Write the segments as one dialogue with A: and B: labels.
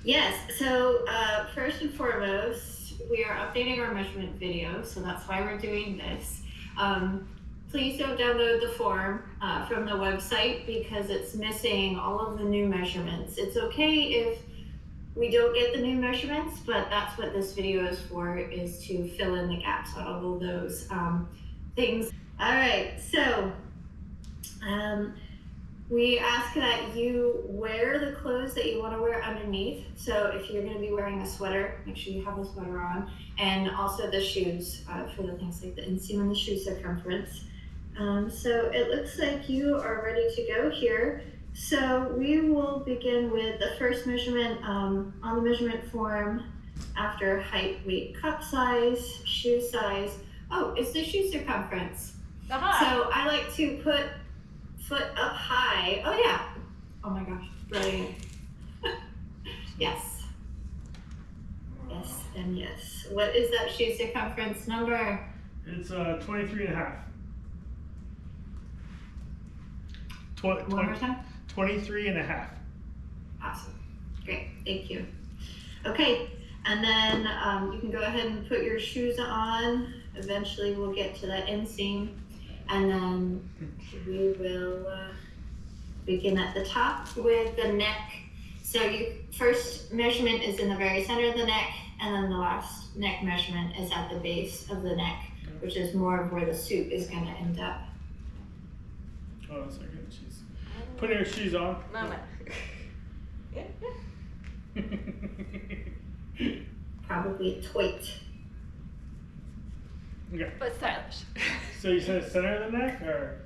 A: Yes, so first and foremost, we are updating our measurement video, so that's why we're doing this. Please don't download the form from the website because it's missing all of the new measurements. It's okay if we don't get the new measurements, but that's what this video is for, is to fill in the gaps on all of those things. All right, so we ask that you wear the clothes that you want to wear underneath. So if you're going to be wearing a sweater, make sure you have the sweater on, and also the shoes for the things like the inseam and the shoe circumference. So it looks like you are ready to go here. So we will begin with the first measurement on the measurement form after height, weight, cup size, shoe size. Oh, it's the shoe circumference. So I like to put foot up high. Oh yeah. Oh my gosh, brilliant. Yes. Yes and yes. What is that shoe circumference number?
B: It's 23 and a half.
A: One more time?
B: 23 and a half.
A: Awesome. Great, thank you. Okay, and then you can go ahead and put your shoes on. Eventually we'll get to that inseam. And then we will begin at the top with the neck. So your first measurement is in the very center of the neck, and then the last neck measurement is at the base of the neck, which is more of where the suit is going to end up.
B: Oh, that's not good. She's putting her shoes on.
C: Mama.
A: Probably a toit.
B: Okay.
C: But stylish.
B: So you said center of the neck, or?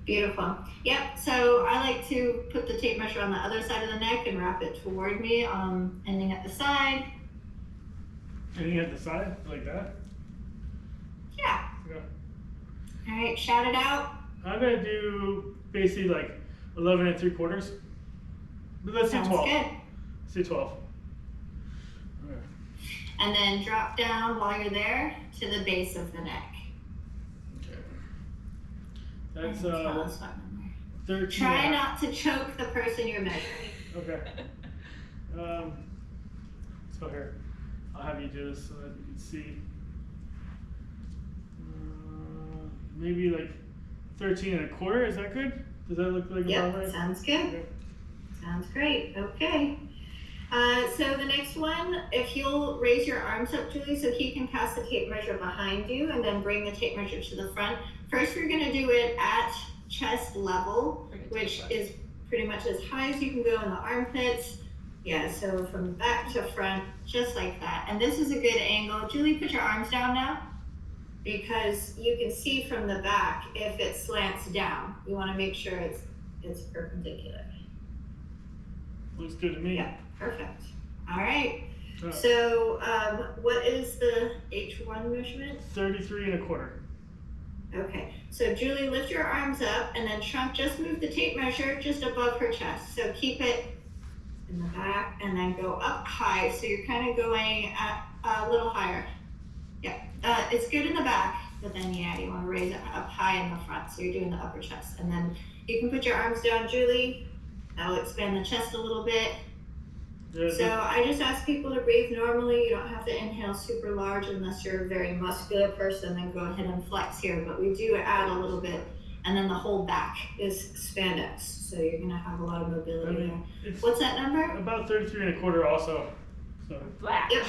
A: Beautiful. Yep, so I like to put the tape measure on the other side of the neck and wrap it toward me, ending at the side.
B: Ending at the side, like that?
A: Yeah.
B: Yeah.
A: All right, shout it out.
B: I'm gonna do basically like 11 3/4. But let's do 12.
A: Sounds good.
B: Let's do 12.
A: And then drop down while you're there to the base of the neck.
B: Okay. That's
A: tell us what number.
B: 13.
A: Try not to choke the person you're measuring.
B: Okay. So here, I'll have you do this so that you can see. Maybe like 13 1/4. Is that good? Does that look like about right?
A: Yep, sounds good.
B: Okay.
A: Sounds great. Okay. So the next one, if you'll raise your arms up, Julie, so he can pass the tape measure behind you and then bring the tape measure to the front. First, we're going to do it at chest level, which is pretty much as high as you can go in the armpits. Yeah, so from back to front, just like that. And this is a good angle. Julie, put your arms down now, because you can see from the back if it slants down. You want to make sure it's perpendicular.
B: Looks good to me.
A: Yeah, perfect. All right. So what is the H1 measurement?
B: 33 1/4.
A: Okay, so Julie, lift your arms up and then just move the tape measure just above her chest. So keep it in the back and then go up high. So you're kind of going a little higher. Yeah, it's good in the back, but then yeah, you want to raise it up high in the front. So you're doing the upper chest. And then you can put your arms down, Julie. That'll expand the chest a little bit.
B: Yeah,
A: So I just ask people to breathe normally. You don't have to inhale super large unless you're a very muscular person, then go ahead and flex here. But we do add a little bit, and then the whole back is spandex. So you're gonna have a lot of mobility there. What's that number?
B: About 33 1/4 also. So.
C: Black.
A: Yep.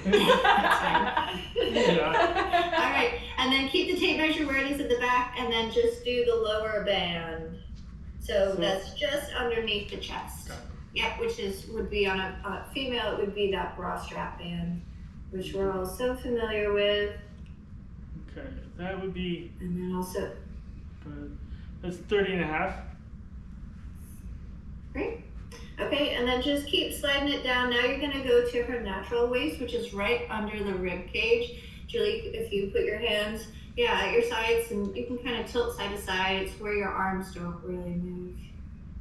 B: Yeah.
A: All right, and then keep the tape measure where it is at the back, and then just do the lower band. So that's just underneath the chest.
B: Okay.
A: Yep, which would be on a female, it would be that bra strap band, which we're all so familiar with.
B: Okay, that would be.
A: And then also.
B: That's 30 1/2.
A: Great. Okay, and then just keep sliding it down. Now you're gonna go to her natural waist, which is right under the rib cage. Julie, if you put your hands, at your sides, and you can kind of tilt side to side. It's where your arms don't really move.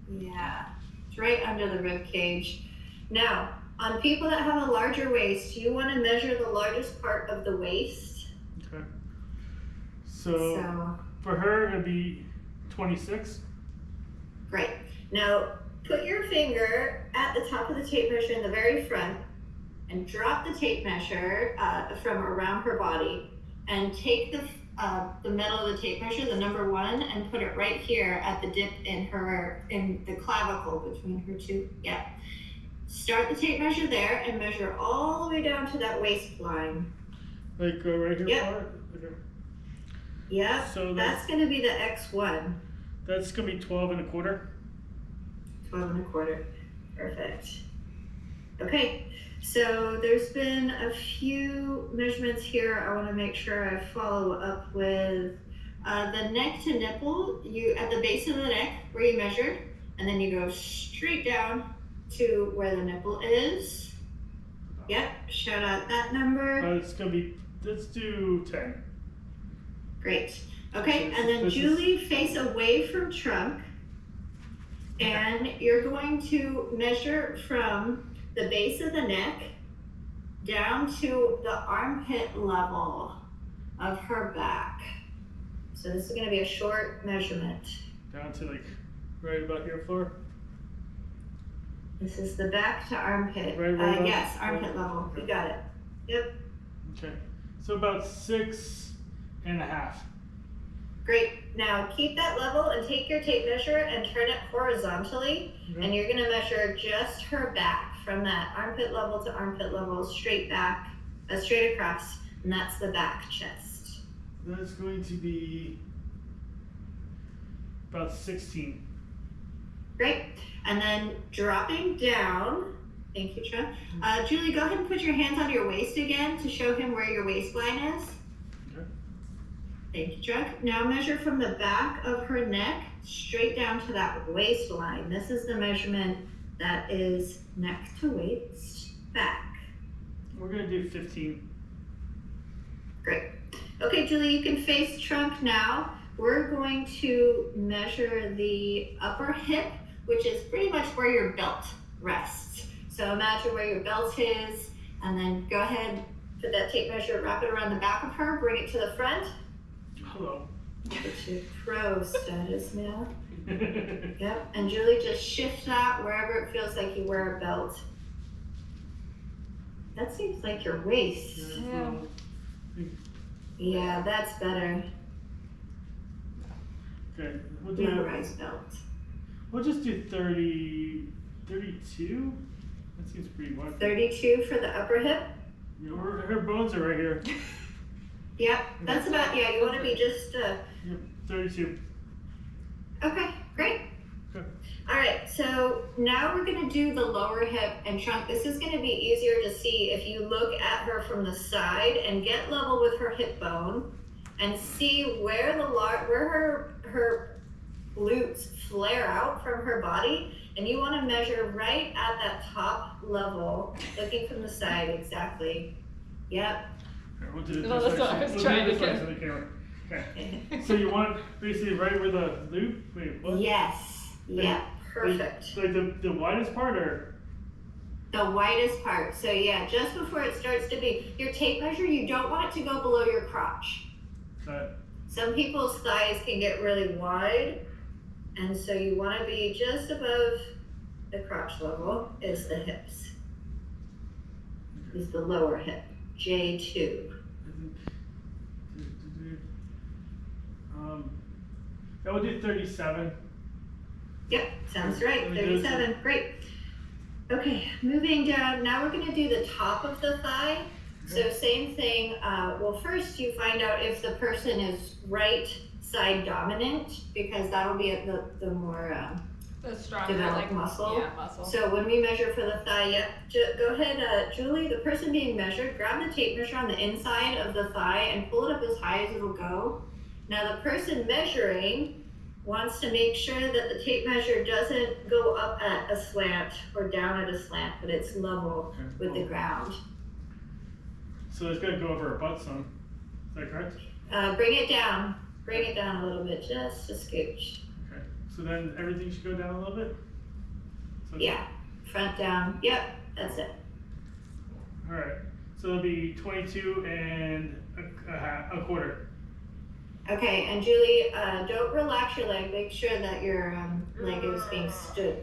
A: Yeah, it's right under the rib cage. Now, on people that have a larger waist, you want to measure the largest part of the waist.
B: Okay. So for her, it'd be 26.
A: Great. Now, put your finger at the top of the tape measure in the very front and drop the tape measure from around her body and take the middle of the tape measure, the number 1, and put it right here at the dip in the clavicle between her two. Yeah. Start the tape measure there and measure all the way down to that waistline.
B: Like right here?
A: Yep.
B: Okay.
A: Yep.
B: So
A: that's going to be the X1.
B: That's going to be 12 and a quarter.
A: 12 and a quarter. Perfect. Okay. So there's been a few measurements here I want to make sure I follow up with. The neck to nipple, you at the base of the neck where you measured, and then you go straight down to where the nipple is. Yep, shout out that number.
B: It's going to be, let's do 10.
A: Great. Okay, and then Julie, face away from trunk, and you're going to measure from the base of the neck down to the armpit level of her back. So this is going to be a short measurement.
B: Down to like right about your floor?
A: This is the back to armpit.
B: Right
A: yes, armpit level. You got it. Yep.
B: Okay. So about 6.5.
A: Great. Now keep that level and take your tape measure and turn it horizontally.
B: Okay.
A: And you're going to measure just her back from that armpit level to armpit level, straight back, straight across. And that's the back chest.
B: That's going to be about 16.
A: Great. And then dropping down, thank you, Trent. Julie, go ahead and put your hands on your waist again to show him where your waistline is.
B: Okay.
A: Thank you, Chuck. Now measure from the back of her neck straight down to that waistline. This is the measurement that is neck to waist, back.
B: We're going to do 15.
A: Great. Okay, Julie, you can face trunk now. We're going to measure the upper hip, which is pretty much where your belt rests. So imagine where your belt is, and then go ahead, put that tape measure, wrap it around the back of her, bring it to the front.
B: Hello.
A: Get your pro status now. Yep, and Julie, just shift that wherever it feels like you wear a belt. That seems like your waist.
C: Yeah.
A: Yeah, that's better.
B: Okay. We'll
A: No rise belt.
B: We'll just do 30, 32. That seems pretty wide.
A: 32 for the upper hip.
B: Yeah, her bones are right here.
A: Yep, that's about, yeah, you want to be just,
B: Yep, 32.
A: okay, great.
B: Okay.
A: All right, so now we're going to do the lower hip and trunk. This is going to be easier to see if you look at her from the side and get level with her hip bone and see where her glutes flare out from her body, and you want to measure right at that top level, looking from the side, exactly. Yep.
B: Okay, we'll do it
C: No,
B: this
C: that's
B: way.
C: what I was
B: We'll
C: trying
B: do
C: to
B: this way
C: get.
B: to the camera. Okay. So you want basically right where the loop? Wait, what?
A: Yes. Yeah. Perfect.
B: Like the widest part, or?
A: The widest part. So yeah, just before it starts to be your tape measure, you don't want it to go below your crotch.
B: That.
A: Some people's thighs can get really wide, and so you want to be just above the crotch level is the hips. Is the lower hip, J2.
B: I would do 37.
A: Yep, sounds right.
B: Let me do
A: 37. Great. Okay, moving down. Now we're going to do the top of the thigh. So same thing. Well, first you find out if the person is right side dominant, because that'll be the more
C: The stronger,
A: developed
C: like
A: muscle.
C: Yeah, muscle.
A: So when we measure for the thigh, yep, go ahead, Julie, the person being measured, grab the tape measure on the inside of the thigh and pull it up as high as it'll go. Now the person measuring wants to make sure that the tape measure doesn't go up at a slant or down at a slant, but it's level with the ground.
B: So it's going to go over her butt some. Is that correct?
A: Bring it down a little bit, just a scooch.
B: Okay. So then everything should go down a little bit? So
A: Yeah, front down, yep, that's it.
B: Alright. So it'll be 22 and a quarter.
A: Okay, and Julie, don't relax your leg. Make sure that your leg is being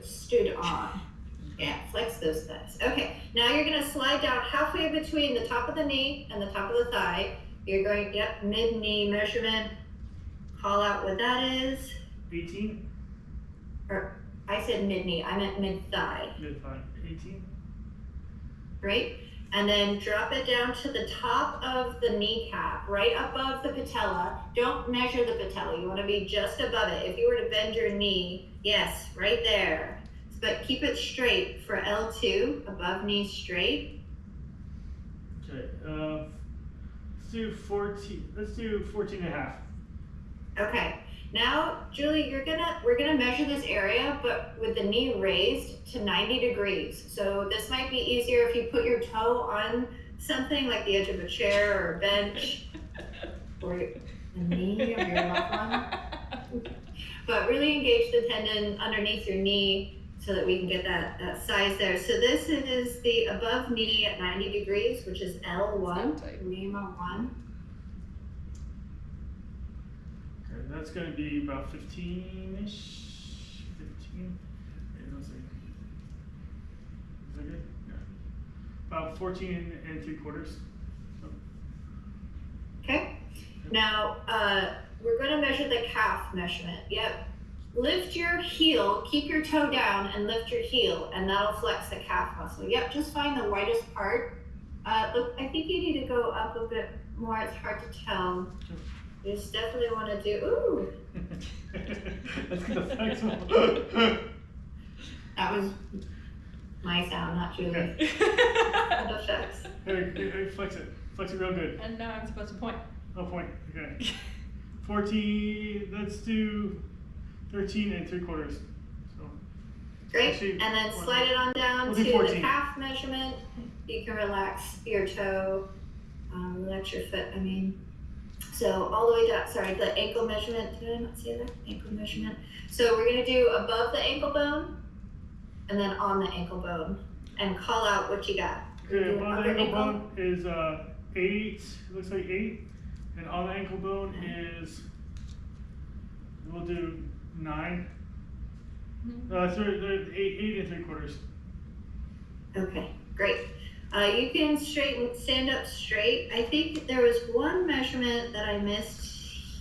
A: stood on. Yeah, flex those thighs. Okay, now you're gonna slide down halfway between the top of the knee and the top of the thigh. You're going, yep, mid-knee measurement. Call out what that is.
B: 18.
A: Or I said mid-knee, I meant mid-thigh.
B: Mid-thigh. 18.
A: Right? And then drop it down to the top of the kneecap, right above the patella. Don't measure the patella, you wanna be just above it. If you were to bend your knee, yes, right there. But keep it straight for L2, above knee straight.
B: Okay, let's do 14, let's do 14 and a half.
A: Okay, now Julie, we're gonna measure this area, but with the knee raised to 90 degrees. So this might be easier if you put your toe on something like the edge of a chair or a bench, or the knee of your loved one. But really engage the tendon underneath your knee so that we can get that size there. So this is the above knee at 90 degrees, which is L1, Lima 1.
B: Okay, that's going to be about 15-ish. 15. Wait, let's see. Is that good? Yeah. About 14 and 3/4. So.
A: Okay. Now we're going to measure the calf measurement. Yep. Lift your heel, keep your toe down and lift your heel, and that'll flex the calf muscle. Yep, just find the widest part. Look, I think you need to go up a bit more. It's hard to tell. You just definitely want to do, ooh.
B: Let's get the flexible.
A: That was my sound, not Julie.
B: Okay.
A: Sound effects.
B: Hey, flex it. Flex it real good.
C: And now I'm supposed to point.
B: No point. Okay. 14, let's do 13 and 3/4. So.
A: Great,
B: Actually,
A: and then slide it on down
B: we'll
A: to
B: do 14.
A: the calf measurement. You can relax your toe, relax your foot, I mean. So all the way down, sorry, the ankle measurement, did I not say that? Ankle measurement. So we're gonna do above the ankle bone, and then on the ankle bone, and call out what you got.
B: Okay, above the ankle bone is 8, it looks like 8, and on the ankle bone is, we'll do 9. 8 and 3/4.
A: Okay, great. You can stand up straight. I think there was one measurement that I missed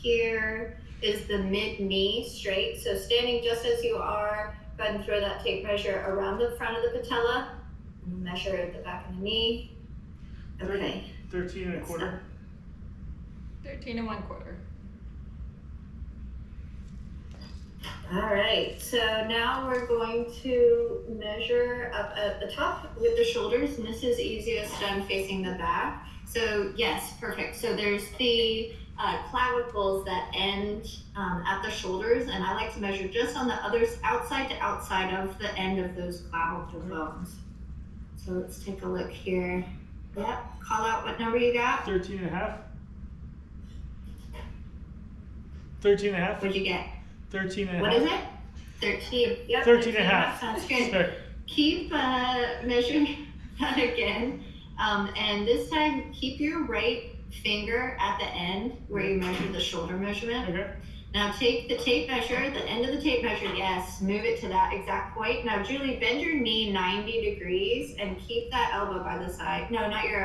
A: here is the mid-knee straight. So standing just as you are, go ahead and throw that tape measure around the front of the patella. Measure the back of the knee. Okay.
B: 13 and 1/4.
C: 13 and 1/4.
A: All right, so now we're going to measure up at the top with the shoulders, and this is easiest done facing the back. So yes, perfect. So there's the clavicles that end at the shoulders, and I like to measure just on the others, outside to outside of the end of those clavicle bones. So let's take a look here. Yep, call out what number you got.
B: 13 and a half. 13 and a half.
A: What'd you get?
B: 13 and a
A: What
B: half.
A: is it? 13. Yep.
B: 13 and a half.
A: Sounds good.
B: Sorry.
A: Keep measuring that again. And this time, keep your right finger at the end where you measure the shoulder measurement.
B: Okay.
A: Now take the tape measure, the end of the tape measure, yes, move it to that exact point. Now Julie, bend your knee 90 degrees and keep that elbow by the side. No, not your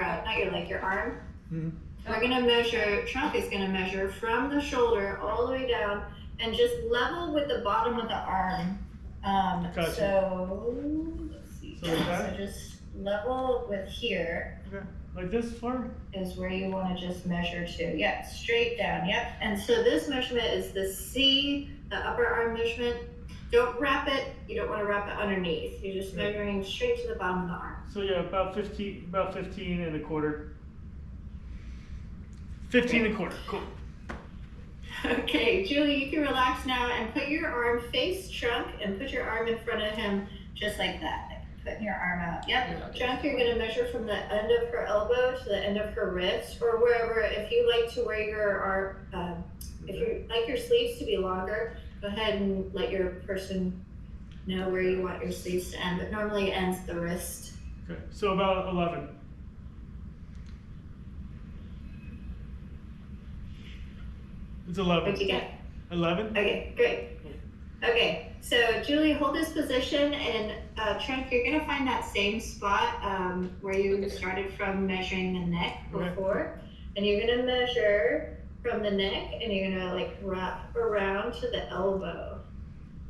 A: leg, your arm.
B: Mm-hmm.
A: We're gonna measure, trunk is gonna measure from the shoulder all the way down and just level with the bottom of the arm.
B: Gotcha.
A: So, let's see,
B: So like that?
A: so just level with here
B: Okay. Like this far?
A: is where you wanna just measure to. Yep, straight down, yep. And so this measurement is the C, the upper arm measurement. Don't wrap it, you don't wanna wrap it underneath. You're just measuring straight to the bottom of the arm.
B: So yeah, about 15 and a quarter. 15 and a quarter, cool.
A: Okay, Julie, you can relax now and put your arm face trunk and put your arm in front of him just like that. Putting your arm out. Yep. Trunk, you're gonna measure from the end of her elbow to the end of her wrist or wherever. If you like to wear your if you like your sleeves to be longer, go ahead and let your person know where you want your sleeves to end. But normally it ends the wrist.
B: Okay, so about 11. It's 11.
A: What'd you get?
B: 11?
A: Okay, great. Okay, so Julie, hold this position, and Trent, you're gonna find that same spot where you started from measuring the neck before, and you're gonna measure from the neck, and you're gonna like wrap around to the elbow.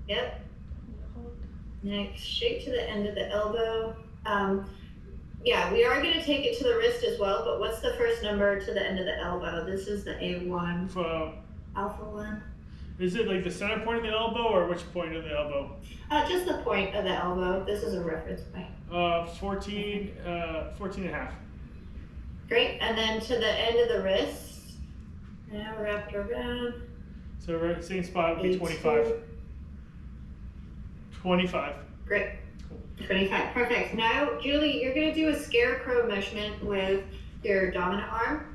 A: Yep. Next, straight to the end of the elbow. Yeah, we are gonna take it to the wrist as well, but what's the first number to the end of the elbow? This is the A1. Alpha 1.
B: Is it like the center point of the elbow or which point of the elbow?
A: Just the point of the elbow. This is a reference point.
B: 14 and a half.
A: Great, and then to the end of the wrist. Now wrap it around.
B: So right, same spot would be 25. 25.
A: Great. 25, perfect. Now, Julie, you're gonna do a scarecrow measurement with your dominant arm.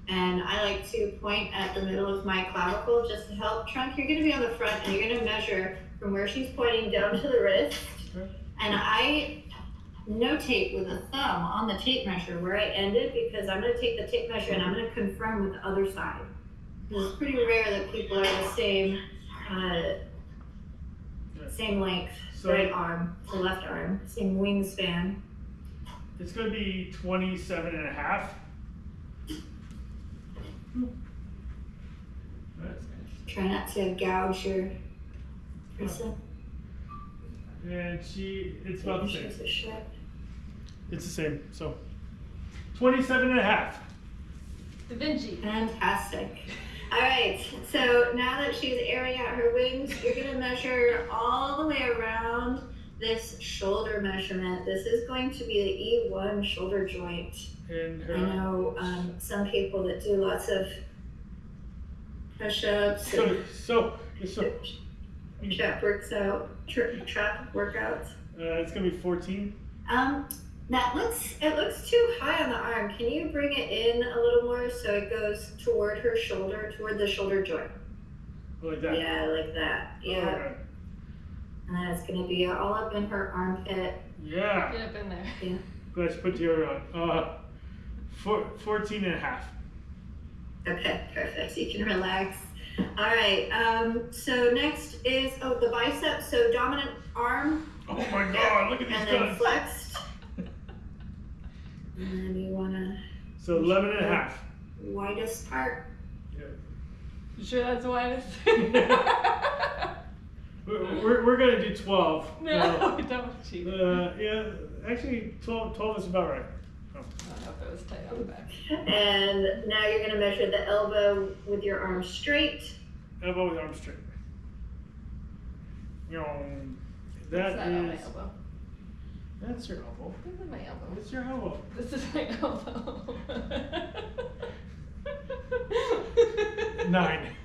A: And I like to point at the middle of my clavicle just to help. Trunk, you're gonna be on the front and you're gonna measure from where she's pointing down to the wrist. And I notate with a thumb on the tape measure where I ended, because I'm gonna take the tape measure and I'm gonna confirm with the other side. It's pretty rare that people are the same length, right arm to left arm, same wingspan.
B: It's gonna be 27 and a half.
A: Try not to gouge your person.
B: And it's about the same.
A: Sharp.
B: It's the same, so 27 and a half.
C: Da Vinci.
A: Fantastic. All right, so now that she's airing out her wings, you're gonna measure all the way around this shoulder measurement. This is going to be the E1 shoulder joint.
B: And
A: I know some people that do lots of push-ups and trap workouts.
B: It's gonna be 14.
A: It looks too high on the arm. Can you bring it in a little more so it goes toward her shoulder, toward the shoulder joint?
B: Like that?
A: Yeah, like that. Yeah.
B: Okay.
A: And then it's gonna be all up in her armpit.
B: Yeah.
C: Get up in there.
A: Yeah.
B: Let's put your 14 and a half.
A: Okay, perfect. So you can relax. All right. So next is the bicep. So dominant arm.
B: Oh my God! Look at these
A: and then
B: guns.
A: flexed. And then you wanna.
B: So 11 and a half.
A: Widest part.
B: Yeah.
C: You sure that's the widest?
B: We're gonna do 12.
C: No, don't cheat.
B: Yeah, actually 12 is about right.
C: I don't know if it was tight on the back.
A: And now you're gonna measure the elbow with your arm straight.
B: Elbow with arm straight.
C: That's not on my elbow.
B: That's your elbow.
C: This is my elbow.
B: What's your elbow?
C: This is my elbow.
B: 9.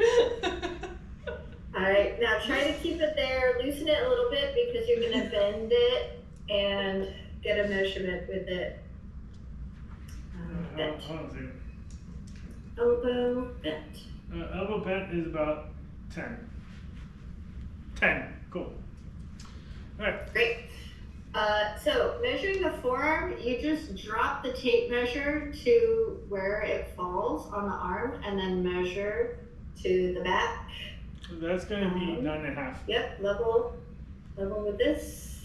A: All right, now try to keep it there. Loosen it a little bit because you're gonna bend it and get a measurement with it. Bent.
B: Hold on a second.
A: Elbow bent.
B: Elbow bent is about 10. 10. Cool. All right.
A: Great. So measuring the forearm, you just drop the tape measure to where it falls on the arm and then measure to the back.
B: That's going to be 9 and a half.
A: Yep, level with this.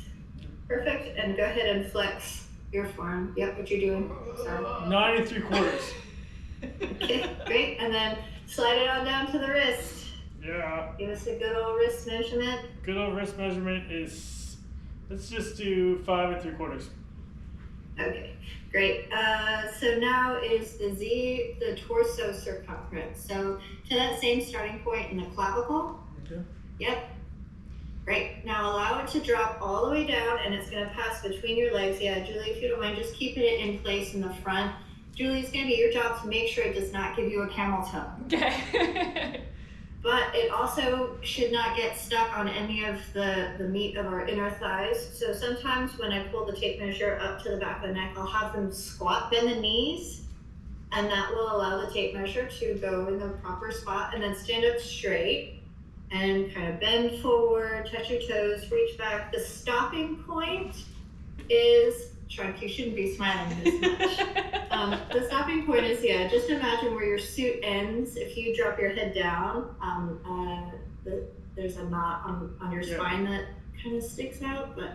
A: Perfect. And go ahead and flex your forearm. Yep, what you're doing. Sorry.
B: 9 3/4.
A: Okay, great. And then slide it on down to the wrist.
B: Yeah.
A: Give us a good old wrist measurement.
B: Good old wrist measurement is, let's just do 5 3/4.
A: Okay, great. So now is the torso circumference. So to that same starting point in the clavicle.
B: Okay.
A: Yep. Great. Now allow it to drop all the way down, and it's going to pass between your legs. Yeah, Julie, if you don't mind, just keeping it in place in the front. Julie, it's going to be your job to make sure it does not give you a camel toe.
C: Okay.
A: But it also should not get stuck on any of the meat of our inner thighs. So sometimes when I pull the tape measure up to the back of the neck, I'll have them squat, bend the knees, and that will allow the tape measure to go in the proper spot, and then stand up straight and kind of bend forward, touch your toes, reach back. The stopping point is, Trunk, you shouldn't be smiling this much. The stopping point is, yeah, just imagine where your suit ends. If you drop your head down, there's a knot on your spine that kind of sticks out, but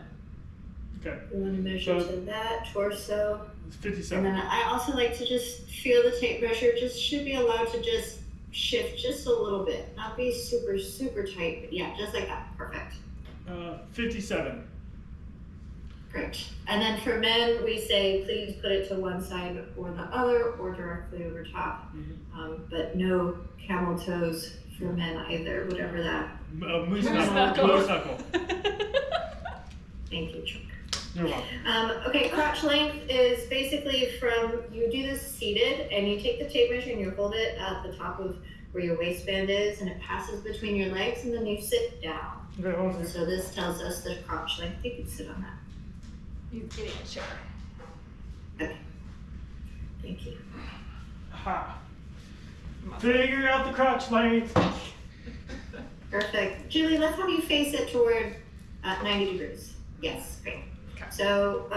A: we want to measure to that torso.
B: It's 57.
A: And then I also like to just feel the tape measure. Just should be allowed to just shift just a little bit, not be super, super tight, but yeah, just like that. Perfect.
B: 57.
A: Great. And then for men, we say please put it to one side or the other or directly over top. But no camel toes for men either, whatever that.
B: Moose knuckle.
A: Thank you, Chuck.
B: You're welcome.
A: Okay, crotch length is basically from, you do this seated and you take the tape measure and you hold it at the top of where your waistband is and it passes between your legs and then you sit down.
B: Okay, hold on.
A: So this tells us the crotch length. You can sit on that.
C: He's getting a chair.
A: Okay. Thank you.
B: Ha. Figure out the crotch length.
A: Perfect. Julie, let's have you face it toward 90 degrees. Yes, great.
C: Okay.
A: So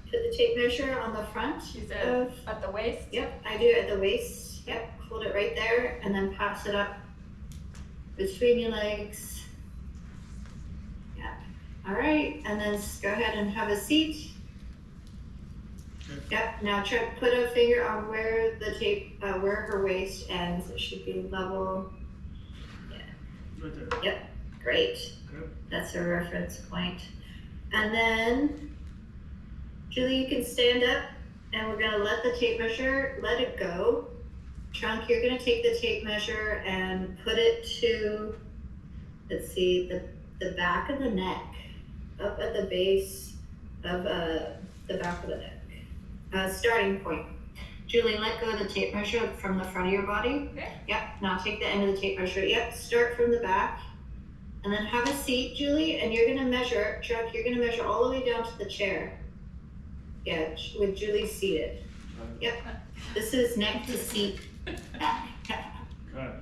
A: put the tape measure on the front.
C: She's at the waist?
A: Yep, I do it at the waist. Yep, hold it right there and then pass it up between your legs. Yep. All right, and then go ahead and have a seat.
B: Okay.
A: Yep, now try to put a finger on where the tape, where her waist ends. It should be level.
B: Right there.
A: Yep, great.
B: Okay.
A: That's a reference point. And then, Julie, you can stand up and we're gonna let the tape measure, let it go. Trunk, you're gonna take the tape measure and put it to, let's see, the back of the neck, up at the base of the back of the neck. Starting point. Julie, let go of the tape measure from the front of your body.
C: Okay.
A: Yep, now take the end of the tape measure. Yep, start from the back. And then have a seat, Julie, and you're gonna measure, Chuck, you're gonna measure all the way down to the chair. Yeah, with Julie seated. Yep, this is neck to seat back.
B: Right.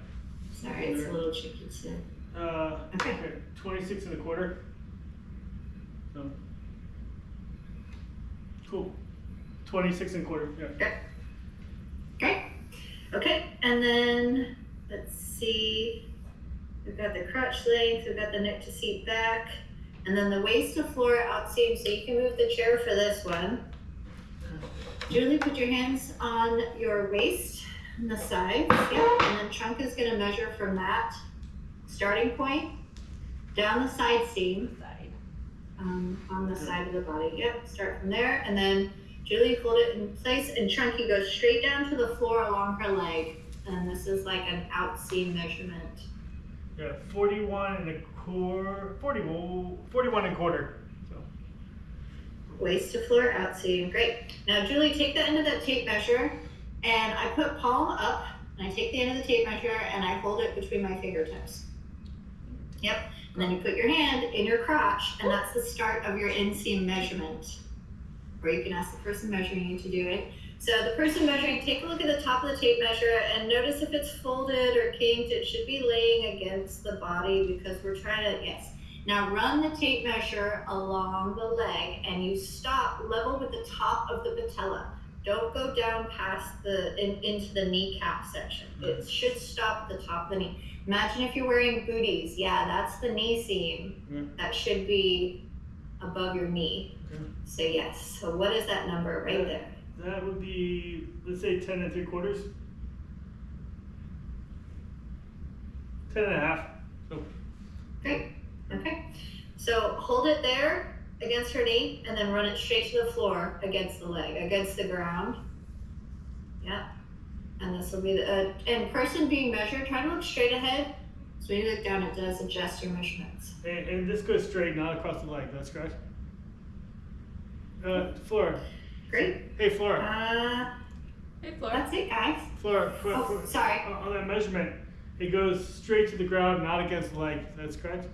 A: Sorry, it's a little tricky to.
B: Okay. 26 and a quarter. So. Cool. 26 and a quarter, yeah.
A: Great. Okay, and then let's see. We've got the crotch length, we've got the neck to seat back, and then the waist to floor out seam, so you can move the chair for this one. Julie, put your hands on your waist on the side, yep, and then Trunk is gonna measure from that starting point down the side seam, on the side of the body, yep, start from there, and then Julie, hold it in place, and Trunk, you go straight down to the floor along her leg, and this is like an out seam measurement.
B: Yeah, 41 and a quarter, 41 and a quarter. So.
A: Waist to floor, out seam, great. Now Julie, take the end of that tape measure, and I put palm up, and I take the end of the tape measure, and I hold it between my fingertips. Yep, and then you put your hand in your crotch, and that's the start of your inseam measurement. Or you can ask the person measuring you to do it. So the person measuring, take a look at the top of the tape measure and notice if it's folded or kinked. It should be laying against the body because we're trying to, yes. Now run the tape measure along the leg and you stop level with the top of the patella. Don't go down past into the kneecap section. It should stop at the top of the knee. Imagine if you're wearing booties. Yeah, that's the knee seam. That should be above your knee. So yes, so what is that number right there?
B: That would be, let's say 10 and 3/4. 10 and a half. So.
A: Great, okay. So hold it there against her knee and then run it straight to the floor against the leg, against the ground. Yeah, and this will be the, and person being measured, try to look straight ahead. So when you look down, it does adjust your measurements.
B: And this goes straight, not across the leg, that's correct? Flora.
A: Great.
B: Hey, Flora.
C: Hey, Flora.
A: That's it, guys.
B: Flora,
A: sorry.
B: On that measurement, it goes straight to the ground, not against the leg. That's correct?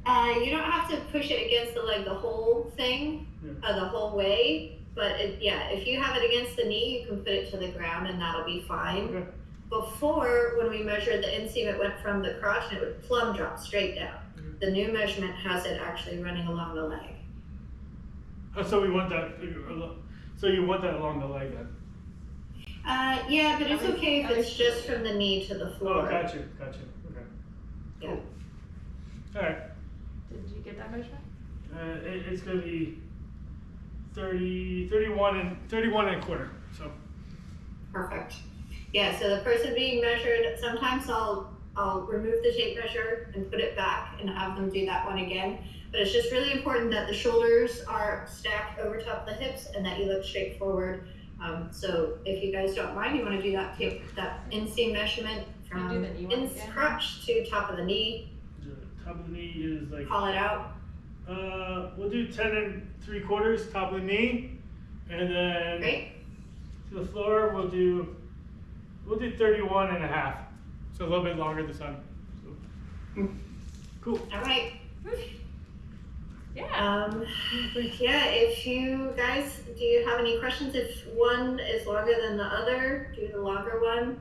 A: You don't have to push it against the leg the whole thing, the whole way. But if you have it against the knee, you can put it to the ground and that'll be fine.
B: Okay.
A: Before, when we measured the inseam, it went from the crotch and it would plumb drop straight down. The new measurement has it actually running along the leg.
B: Oh, so we want that. So you want that along the leg then?
A: Yeah, but it's
C: At least-
A: okay if
C: at
A: it's
C: least-
A: just from the knee to the floor.
B: Oh, gotcha. Okay.
A: Yeah.
B: Cool. All right.
C: Did you get that measurement?
B: It's gonna be 31 and a quarter. So.
A: Perfect. Yeah, so the person being measured, sometimes I'll remove the tape measure and put it back and have them do that one again. But it's just really important that the shoulders are stacked over top of the hips and that you look straight forward. So if you guys don't mind, you want to do that inseam measurement
C: Can you
A: from
C: do the knee one again?
A: crotch to top of the knee.
B: The top of the knee is like.
A: Call it out.
B: We'll do 10 3/4 top of the knee, and then
A: Great.
B: to the floor we'll do 31 and a half. So a little bit longer this time. So. Cool.
A: All right.
C: Yeah.
A: Yeah, if you guys, do you have any questions? If one is longer than the other, do the longer one.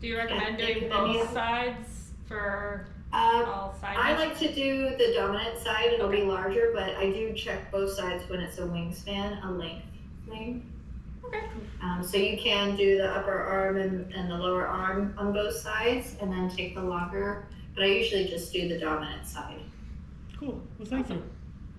C: Do you recommend doing
A: any
C: both
A: of-
C: sides for
A: Uh,
C: all side
A: I
C: measurements?
A: like to do the dominant side, it'll be
C: Okay.
A: larger, but I do check both sides when it's a wingspan, a length thing.
C: Okay.
A: So you can do the upper arm and the lower arm on both sides and then take the longer, but I usually just do the dominant side.
B: Cool. Well, thank you.